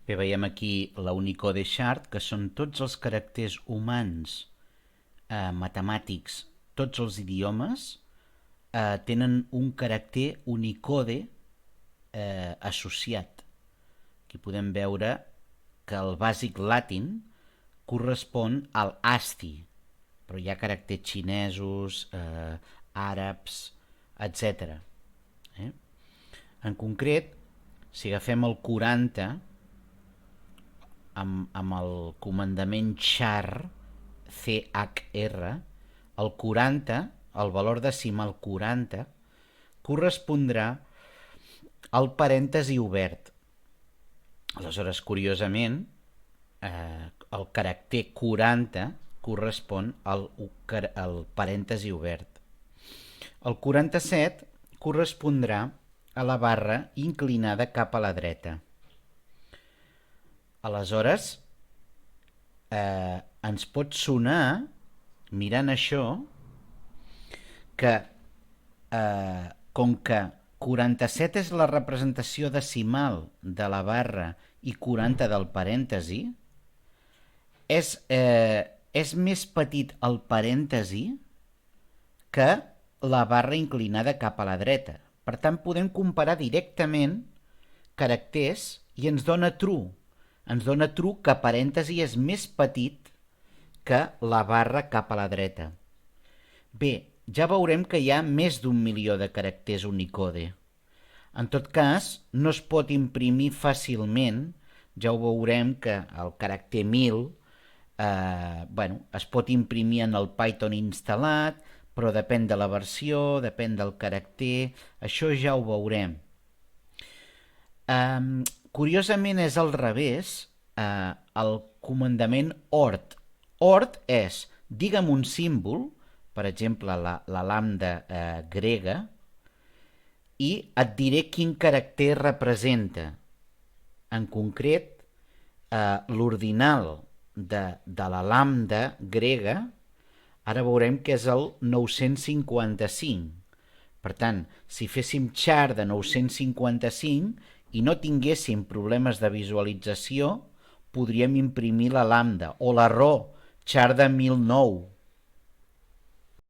Bé, veiem aquí la Unicode Chart, que són tots els caràcters humans matemàtics, tots els idiomes, tenen un caràcter Unicode associat. Aquí podem veure que el bàsic latin correspon al ASCII, però hi ha caràcters xinesos, àrabs, etc. En concret, si agafem el 40 amb el comandament char, CHR, el 40, el valor decimal 40, correspondrà al parèntesi obert. Aleshores, curiosament, el caràcter 40 correspon al parèntesi obert. El 47 correspondrà a la barra inclinada cap a la dreta. Aleshores, ens pot sonar, mirant això, que com que 47 és la representació decimal de la barra i 40 del parèntesi, és més petit el parèntesi que la barra inclinada cap a la dreta. Per tant, podem comparar directament caràcters i ens dona true. Ens dona true que parèntesi és més petit que la barra cap a la dreta. Bé, ja veurem que hi ha més d'1 milió de caràcters Unicode. En tot cas, no es pot imprimir fàcilment, ja ho veurem que el caràcter 1000 es pot imprimir en el Python instal·lat, però depèn de la versió, depèn del caràcter, això ja ho veurem. Curiosament és al revés, el comandament ORT. ORT és, digue'm un símbol, per exemple la lambda grega, i et diré quin caràcter representa. En concret, l'ordinal de la lambda grega, ara veurem que és el 955. Per tant, si féssim char de 955 i no tinguéssim problemes de visualització, podríem imprimir la lambda, o l'error, char de 1009.